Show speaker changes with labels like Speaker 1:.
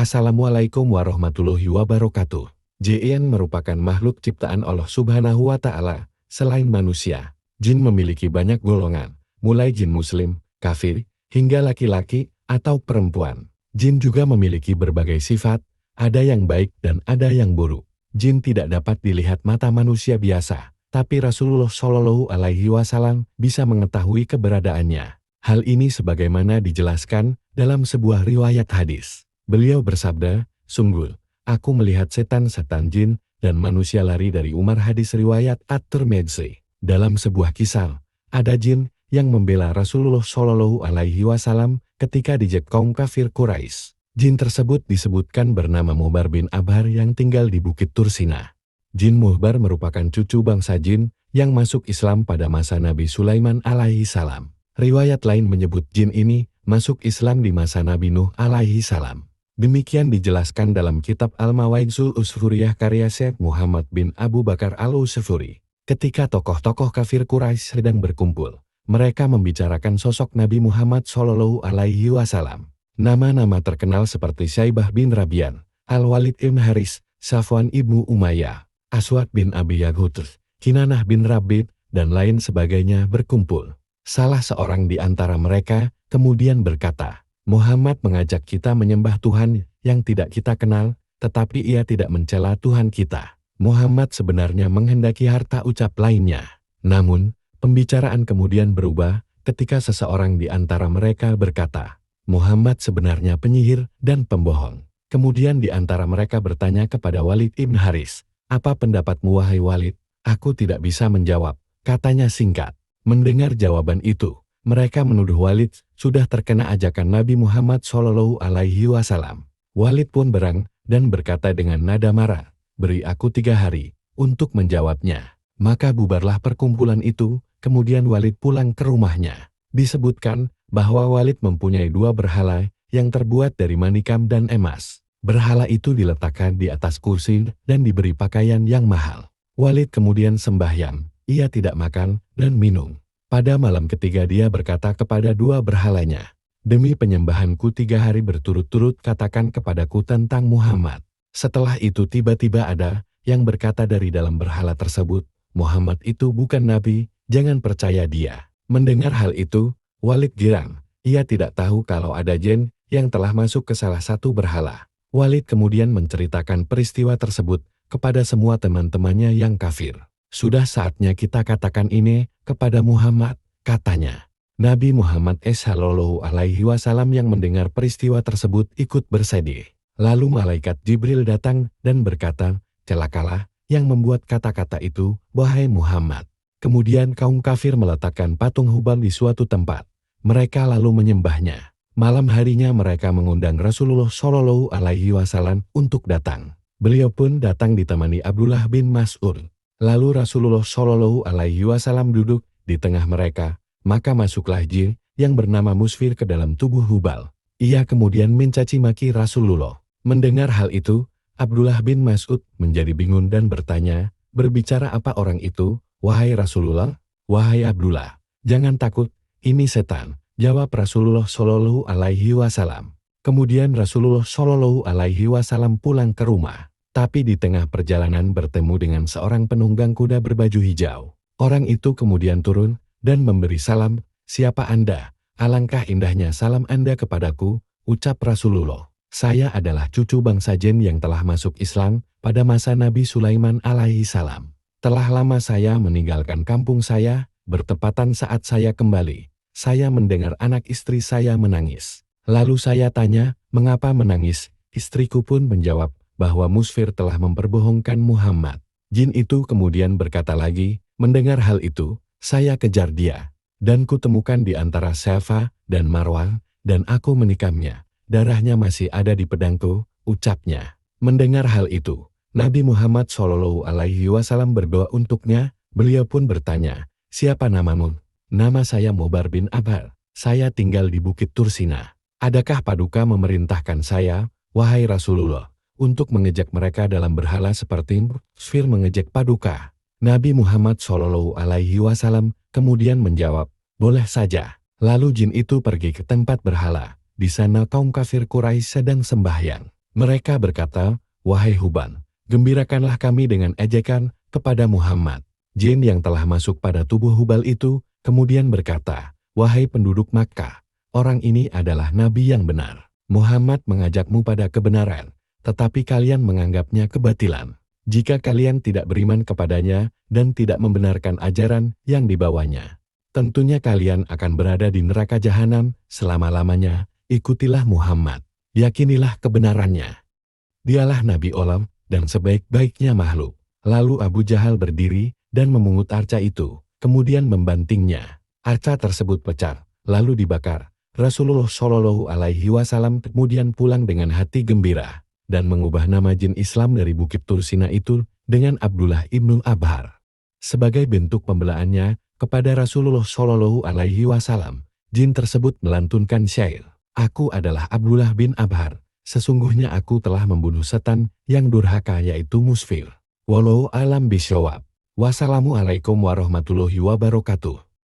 Speaker 1: Assalamualaikum warahmatullahi wabarakatuh. Jin merupakan makhluk ciptaan Allah Subhanahu wa Ta'ala. Selain manusia, jin memiliki banyak golongan, mulai jin muslim, kafir, hingga laki-laki atau perempuan. Jin juga memiliki berbagai sifat, ada yang baik dan ada yang buruk. Jin tidak dapat dilihat mata manusia biasa, tapi Rasulullah Shallallahu Alaihi Wasallam bisa mengetahui keberadaannya. Hal ini sebagaimana dijelaskan dalam sebuah riwayat hadis. Beliau bersabda, "Sungguh, aku melihat setan-setan jin dan manusia lari dari Umar." Hadis riwayat At-Tirmidzi. Dalam sebuah kisah, ada jin yang membela Rasulullah Shallallahu Alaihi Wasallam ketika dijek kaum kafir Quraisy. Jin tersebut disebutkan bernama Muhbar bin Abhar yang tinggal di Bukit Tursina. Jin Muhbar merupakan cucu bangsa jin yang masuk Islam pada masa Nabi Sulaiman alaihi salam. Riwayat lain menyebut jin ini masuk Islam di masa Nabi Nuh alaihi salam. Demikian dijelaskan dalam kitab Al-Mawaidhul Usfuriyah karya Syekh Muhammad bin Abu Bakar Al-Usfuri. Ketika tokoh-tokoh kafir Quraisy sedang berkumpul, mereka membicarakan sosok Nabi Muhammad Shallallahu Alaihi Wasallam. Nama-nama terkenal seperti Syaibah bin Rabian, Al-Walid ibn Haris, Safwan ibnu Umayyah, Aswad bin Abi Yaghut, Kinanah bin Rabid, dan lain sebagainya berkumpul. Salah seorang di antara mereka kemudian berkata, "Muhammad mengajak kita menyembah Tuhan yang tidak kita kenal, tetapi ia tidak mencela Tuhan kita. Muhammad sebenarnya menghendaki harta," ucap lainnya. Namun, pembicaraan kemudian berubah ketika seseorang di antara mereka berkata, "Muhammad sebenarnya penyihir dan pembohong." Kemudian di antara mereka bertanya kepada Walid ibn Haris, "Apa pendapatmu wahai Walid?" "Aku tidak bisa menjawab," katanya singkat. Mendengar jawaban itu, mereka menuduh Walid sudah terkena ajakan Nabi Muhammad Shallallahu Alaihi Wasallam. Walid pun berang dan berkata dengan nada marah, "Beri aku 3 hari untuk menjawabnya." Maka bubarlah perkumpulan itu, kemudian Walid pulang ke rumahnya. Disebutkan bahwa Walid mempunyai 2 berhala yang terbuat dari manikam dan emas. Berhala itu diletakkan di atas kursi dan diberi pakaian yang mahal. Walid kemudian sembahyang, ia tidak makan dan minum. Pada malam ketiga dia berkata kepada 2 berhalanya, "Demi penyembahanku 3 hari berturut-turut katakan kepadaku tentang Muhammad." Setelah itu tiba-tiba ada yang berkata dari dalam berhala tersebut, "Muhammad itu bukan nabi, jangan percaya dia." Mendengar hal itu, Walid girang. Ia tidak tahu kalau ada jin yang telah masuk ke salah satu berhala. Walid kemudian menceritakan peristiwa tersebut kepada semua teman-temannya yang kafir. "Sudah saatnya kita katakan ini kepada Muhammad," katanya. Nabi Muhammad Shallallahu Alaihi Wasallam yang mendengar peristiwa tersebut ikut bersedih. Lalu malaikat Jibril datang dan berkata, "Celakalah yang membuat kata-kata itu, wahai Muhammad." Kemudian kaum kafir meletakkan patung Hubal di suatu tempat. Mereka lalu menyembahnya. Malam harinya mereka mengundang Rasulullah Shallallahu Alaihi Wasallam untuk datang. Beliau pun datang ditemani Abdullah bin Mas'ud. Lalu Rasulullah Shallallahu Alaihi Wasallam duduk di tengah mereka, maka masuklah jin yang bernama Musfir ke dalam tubuh Hubal. Ia kemudian mencaci maki Rasulullah. Mendengar hal itu, Abdullah bin Mas'ud menjadi bingung dan bertanya, "Berbicara apa orang itu, wahai Rasulullah?" "Wahai Abdullah, jangan takut, ini setan," jawab Rasulullah Shallallahu Alaihi Wasallam. Kemudian Rasulullah Shallallahu Alaihi Wasallam pulang ke rumah. Tapi di tengah perjalanan bertemu dengan seorang penunggang kuda berbaju hijau. Orang itu kemudian turun dan memberi salam, "Siapa Anda? Alangkah indahnya salam Anda kepadaku," ucap Rasulullah. "Saya adalah cucu bangsa jin yang telah masuk Islam pada masa Nabi Sulaiman alaihi salam. Telah lama saya meninggalkan kampung saya, bertepatan saat saya kembali. Saya mendengar anak istri saya menangis. Lalu saya tanya, 'Mengapa menangis?' Istriku pun menjawab bahwa Musfir telah memperbohongkan Muhammad." Jin itu kemudian berkata lagi, "Mendengar hal itu, saya kejar dia, dan kutemukan di antara Safa dan Marwah, dan aku menikamnya. Darahnya masih ada di pedangku," ucapnya. Mendengar hal itu, Nabi Muhammad Shallallahu Alaihi Wasallam berdoa untuknya. Beliau pun bertanya, "Siapa namamu?" "Nama saya Muhbar bin Abhar. Saya tinggal di Bukit Tursina. Adakah Paduka memerintahkan saya, wahai Rasulullah, untuk mengejek mereka dalam berhala seperti Musfir mengejek Paduka?" Nabi Muhammad Shallallahu Alaihi Wasallam kemudian menjawab, "Boleh saja." Lalu jin itu pergi ke tempat berhala. Di sana kaum kafir Quraisy sedang sembahyang. Mereka berkata, "Wahai Huban, gembirakanlah kami dengan ejekan kepada Muhammad." Jin yang telah masuk pada tubuh Hubal itu kemudian berkata, "Wahai penduduk Makkah, orang ini adalah nabi yang benar. Muhammad mengajakmu pada kebenaran, tetapi kalian menganggapnya kebatilan. Jika kalian tidak beriman kepadanya dan tidak membenarkan ajaran yang dibawanya, tentunya kalian akan berada di neraka jahanam selama-lamanya. Ikutilah Muhammad, yakinilah kebenarannya. Dialah Nabi Olam dan sebaik-baiknya makhluk." Lalu Abu Jahal berdiri dan memungut arca itu, kemudian membantingnya. Arca tersebut pecah, lalu dibakar. Rasulullah Shallallahu Alaihi Wasallam kemudian pulang dengan hati gembira dan mengubah nama jin Islam dari Bukit Tursina itu dengan Abdullah ibnu Abhar. Sebagai bentuk pembelaannya kepada Rasulullah Shallallahu Alaihi Wasallam, jin tersebut melantunkan syair, "Aku adalah Abdullah bin Abhar. Sesungguhnya aku telah membunuh setan yang durhaka yaitu Musfir." Wallahu alam bishawab. Wassalamualaikum warahmatullahi wabarakatuh.